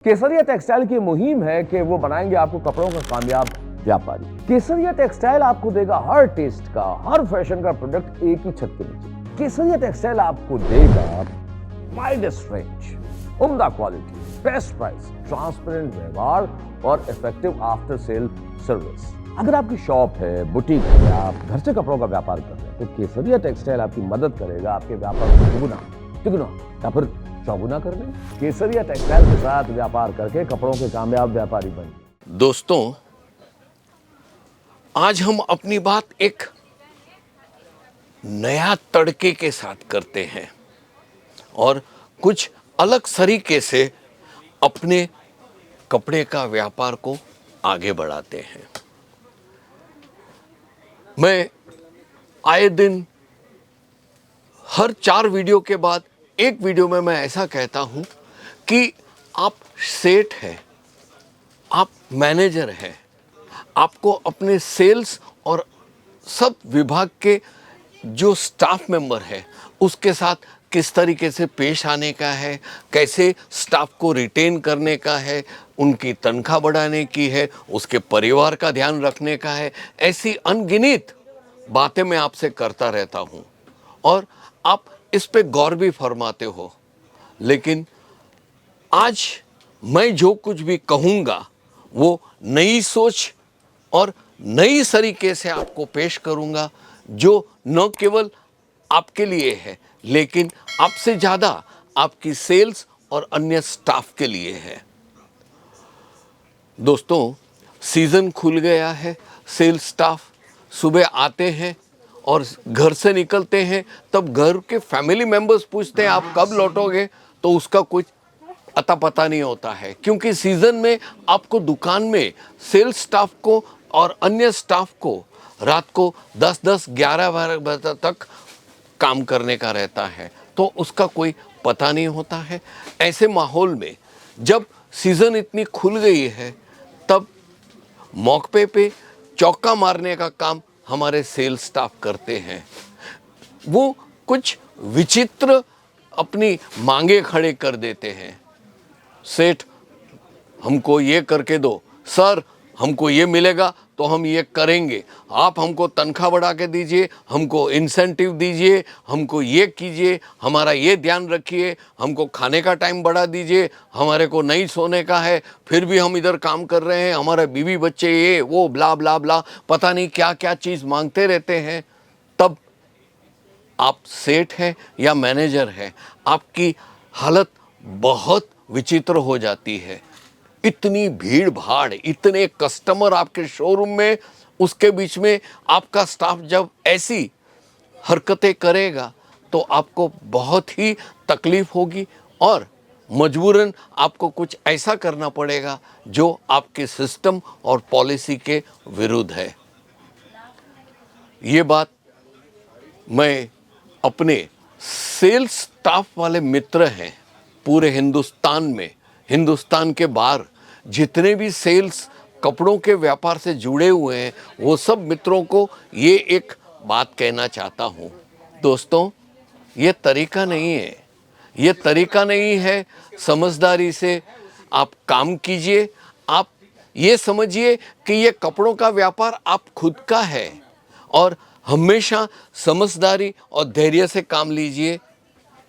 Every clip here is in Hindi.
केसरिया टेक्सटाइल की मुहिम है कि वो बनाएंगे आपको कपड़ों का कामयाब व्यापारी। केसरिया टेक्सटाइल आपको देगा हर टेस्ट का, हर फैशन का प्रोडक्ट एक ही छत के नीचे। केसरिया टेक्सटाइल आपको देगा वाइडेस्ट रेंज, उम्दा क्वालिटी, बेस्ट प्राइस, ट्रांसपेरेंट व्यवहार और इफेक्टिव आफ्टर सेल सर्विस। अगर आपकी शॉप है, बुटीक है, आप घर से कपड़ों का व्यापार कर रहे हैं, तो केसरिया टेक्सटाइल आपकी मदद करेगा आपके व्यापार को दुगुना, तिगुना या फिर चौगुना करने। केसरिया टेक्सटाइल के साथ व्यापार करके कपड़ों के कामयाब व्यापारी बनिए। दोस्तों, आज हम अपनी बात एक नया तड़के के साथ करते हैं और कुछ अलग तरीके से अपने कपड़े का व्यापार को आगे बढ़ाते हैं। मैं आए दिन हर 4 वीडियो के बाद एक वीडियो में मैं ऐसा कहता हूं कि आप सेठ हैं, आप मैनेजर हैं, आपको अपने सेल्स और सब विभाग के जो स्टाफ मेंबर है उसके साथ किस तरीके से पेश आने का है, कैसे स्टाफ को रिटेन करने का है, उनकी तनख्वाह बढ़ाने की है, उसके परिवार का ध्यान रखने का है। ऐसी अनगिनत बातें मैं आपसे करता रहता हूं और आप इस पे गौर भी फरमाते हो। लेकिन आज मैं जो कुछ भी कहूँगा वो नई सोच और नई तरीके से आपको पेश करूँगा, जो न केवल आपके लिए है लेकिन आपसे ज़्यादा आपकी सेल्स और अन्य स्टाफ के लिए है। दोस्तों, सीज़न खुल गया है। सेल्स स्टाफ सुबह आते हैं और घर से निकलते हैं, तब घर के फैमिली मेंबर्स पूछते हैं आप कब लौटोगे, तो उसका कुछ अता पता नहीं होता है, क्योंकि सीज़न में आपको दुकान में सेल्स स्टाफ को और अन्य स्टाफ को रात को 10-10, 11-12 बजे तक काम करने का रहता है, तो उसका कोई पता नहीं होता है। ऐसे माहौल में जब सीज़न इतनी खुल गई है, तब मौके पे चौका मारने का काम हमारे सेल्स स्टाफ करते हैं। वो कुछ विचित्र अपनी मांगे खड़े कर देते हैं। सेठ, हमको ये करके दो, सर हमको ये मिलेगा तो हम ये करेंगे, आप हमको तनख्वाह बढ़ा के दीजिए, हमको इंसेंटिव दीजिए, हमको ये कीजिए, हमारा ये ध्यान रखिए, हमको खाने का टाइम बढ़ा दीजिए, हमारे को नहीं सोने का है, फिर भी हम इधर काम कर रहे हैं, हमारे बीवी बच्चे ये वो ब्ला ब्ला ब्ला, पता नहीं क्या क्या चीज़ मांगते रहते हैं। तब आप सेठ हैं या मैनेजर हैं, आपकी हालत बहुत विचित्र हो जाती है। इतनी भीड़ भाड़, इतने कस्टमर आपके शोरूम में, उसके बीच में आपका स्टाफ जब ऐसी हरकतें करेगा तो आपको बहुत ही तकलीफ होगी और मजबूरन आपको कुछ ऐसा करना पड़ेगा जो आपके सिस्टम और पॉलिसी के विरुद्ध है। ये बात मैं अपने सेल्स स्टाफ वाले मित्र हैं पूरे हिंदुस्तान में, हिंदुस्तान के बाहर जितने भी सेल्स कपड़ों के व्यापार से जुड़े हुए हैं, वो सब मित्रों को ये एक बात कहना चाहता हूँ। दोस्तों, ये तरीका नहीं है, ये तरीका नहीं है। समझदारी से आप काम कीजिए। आप ये समझिए कि ये कपड़ों का व्यापार आप खुद का है और हमेशा समझदारी और धैर्य से काम लीजिए।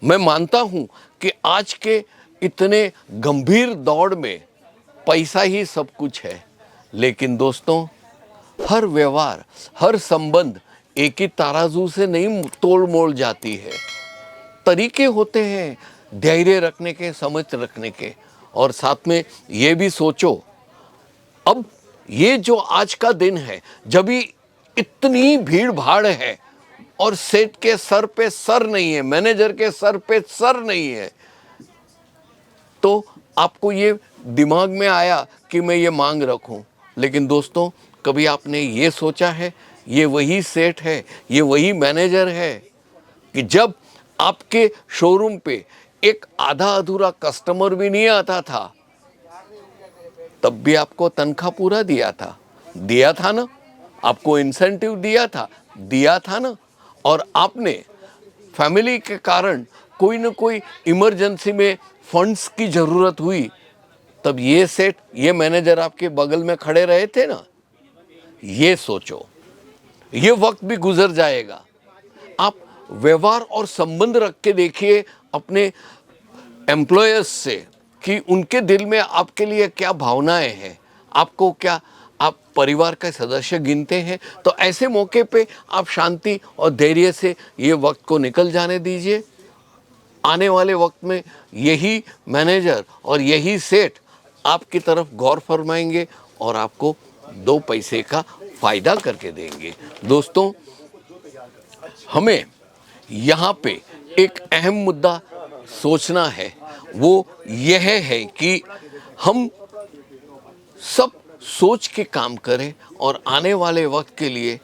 मैं मानता हूँ कि आज के इतने गंभीर दौड़ में पैसा ही सब कुछ है, लेकिन दोस्तों, हर व्यवहार, हर संबंध एक ही तराजू से नहीं तोड़ मोड़ जाती है। तरीके होते हैं धैर्य रखने के, समझ रखने के। और साथ में ये भी सोचो, अब ये जो आज का दिन है, जब भी इतनी भीड़ भाड़ है और सेठ के सर पे सर नहीं है, मैनेजर के सर पे सर नहीं है, तो आपको ये दिमाग में आया कि मैं ये मांग रखूं। लेकिन दोस्तों, कभी आपने ये सोचा है, ये वही सेठ है, ये वही मैनेजर है कि जब आपके शोरूम पे एक आधा अधूरा कस्टमर भी नहीं आता था, तब भी आपको तनख्वाह पूरा दिया था ना? आपको इंसेंटिव दिया था ना? और आपने फैमिली के कारण कोई ना कोई इमरजेंसी में फंड्स की ज़रूरत हुई तब ये सेठ, ये मैनेजर आपके बगल में खड़े रहे थे ना। ये सोचो, ये वक्त भी गुजर जाएगा। आप व्यवहार और संबंध रख के देखिए अपने एम्प्लॉयर्स से कि उनके दिल में आपके लिए क्या भावनाएं हैं, आपको क्या आप परिवार का सदस्य गिनते हैं। तो ऐसे मौके पे आप शांति और धैर्य से ये वक्त को निकल जाने दीजिए। आने वाले वक्त में यही मैनेजर और यही सेठ आपकी तरफ गौर फरमाएंगे और आपको 2 पैसे का फायदा करके देंगे। दोस्तों, हमें यहाँ पे एक अहम मुद्दा सोचना है, वो यह है कि हम सब सोच के काम करें और आने वाले वक्त के लिए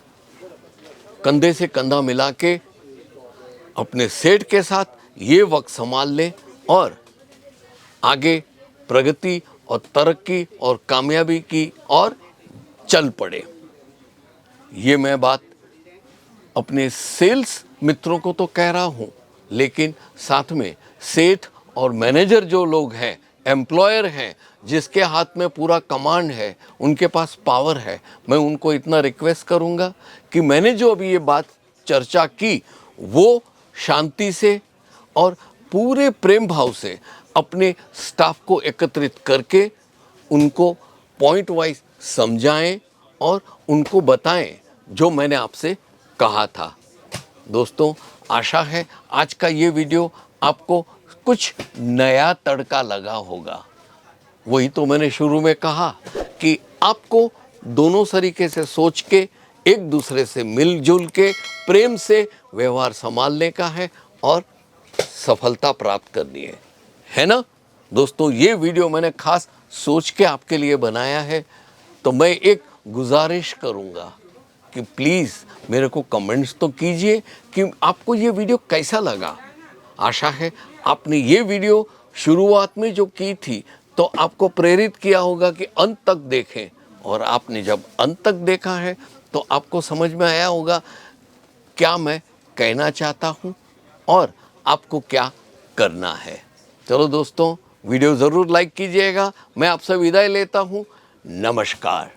कंधे से कंधा मिला के अपने सेठ के साथ ये वक्त संभाल लें और आगे प्रगति और तरक्की और कामयाबी की और चल पड़े। ये मैं बात अपने सेल्स मित्रों को तो कह रहा हूँ, लेकिन साथ में सेठ और मैनेजर जो लोग हैं, एम्प्लॉयर हैं, जिसके हाथ में पूरा कमांड है, उनके पास पावर है, मैं उनको इतना रिक्वेस्ट करूँगा कि मैंने जो अभी ये बात चर्चा की वो शांति से और पूरे प्रेम भाव से अपने स्टाफ को एकत्रित करके उनको पॉइंट वाइज समझाएं और उनको बताएं जो मैंने आपसे कहा था। दोस्तों, आशा है आज का ये वीडियो आपको कुछ नया तड़का लगा होगा। वही तो मैंने शुरू में कहा कि आपको दोनों तरीके से सोच के एक दूसरे से मिलजुल के प्रेम से व्यवहार संभालने का है और सफलता प्राप्त करनी है ना। दोस्तों, ये वीडियो मैंने खास सोच के आपके लिए बनाया है, तो मैं एक गुजारिश करूँगा कि प्लीज़ मेरे को कमेंट्स तो कीजिए कि आपको ये वीडियो कैसा लगा। आशा है आपने ये वीडियो शुरुआत में जो की थी तो आपको प्रेरित किया होगा कि अंत तक देखें, और आपने जब अंत तक देखा है तो आपको समझ में आया होगा क्या मैं कहना चाहता हूँ और आपको क्या करना है। चलो दोस्तों, वीडियो ज़रूर लाइक कीजिएगा। मैं आपसे विदाई लेता हूँ। नमस्कार।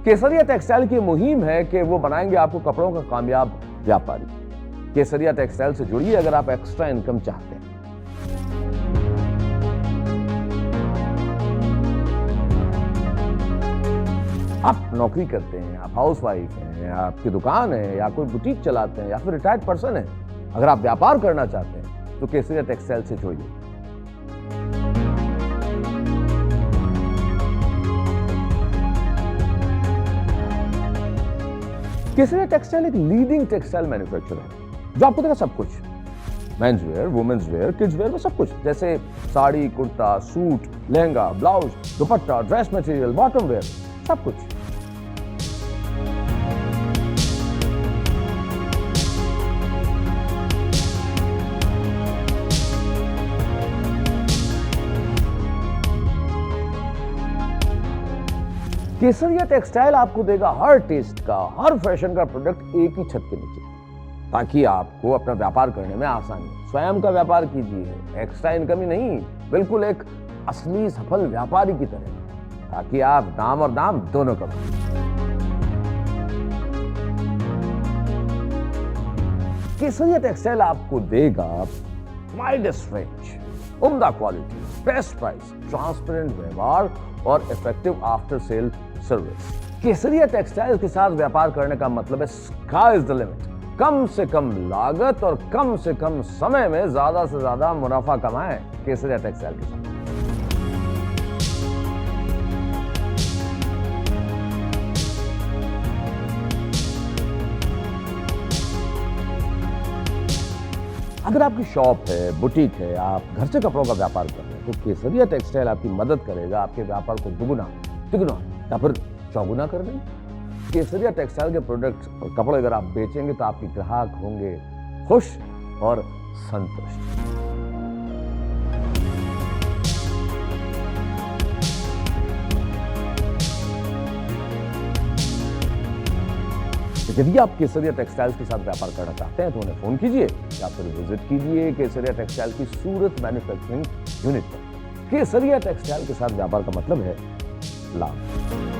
केसरिया टेक्सटाइल की मुहिम है कि वो बनाएंगे आपको कपड़ों का कामयाब व्यापारी। केसरिया टेक्सटाइल से जुड़िए अगर आप एक्स्ट्रा इनकम चाहते हैं। आप नौकरी करते हैं, आप हाउसवाइफ हैं, आपकी दुकान है या कोई बुटीक चलाते हैं या फिर रिटायर्ड पर्सन है, अगर आप व्यापार करना चाहते हैं तो केसरिया टेक्सटाइल से जुड़िए। केसरिया टेक्सटाइल एक लीडिंग टेक्सटाइल मैन्युफैक्चरर है जो आपको देगा सब कुछ, men's wear, women's wear, kids wear में सब कुछ, जैसे sari, kurta, suit, lehenga, blouse, dupatta, dress material, bottom wear, सब कुछ। केसरिया टेक्सटाइल आपको देगा हर टेस्ट का, हर फैशन का प्रोडक्ट एक ही छत के नीचे, ताकि आपको अपना व्यापार करने में आसानी हो। स्वयं का व्यापार कीजिए, एक्स्ट्रा इनकम ही नहीं, बिल्कुल एक असली सफल व्यापारी की तरह, ताकि आप दाम और दाम दोनों कमाएं। केसरिया टेक्सटाइल आपको देगा वाइडेस्ट रेंज, उम्दा क्वालिटी, बेस्ट प्राइस, ट्रांसपेरेंट व्यवहार और इफेक्टिव आफ्टर सेल सर्विस। केसरिया टेक्सटाइल के साथ व्यापार करने का मतलब है स्काई इज द लिमिट। कम से कम लागत और कम से कम समय में ज्यादा से ज्यादा मुनाफा कमाएं केसरिया टेक्सटाइल के साथ। अगर आपकी शॉप है, बुटीक है, आप घर से कपड़ों का व्यापार कर रहे हैं, तो केसरिया टेक्सटाइल आपकी मदद करेगा आपके व्यापार को दुगुना, तिगुना या फिर चौगुना करने में। केसरिया टेक्सटाइल के प्रोडक्ट्स और कपड़े अगर आप बेचेंगे तो आपके ग्राहक होंगे खुश और संतुष्ट। यदि आप केसरिया टेक्सटाइल्स के साथ व्यापार करना चाहते हैं तो उन्हें फोन कीजिए या फिर विजिट कीजिए केसरिया टेक्सटाइल की सूरत मैन्युफैक्चरिंग यूनिट पर। केसरिया टेक्सटाइल के साथ व्यापार का मतलब है लाभ।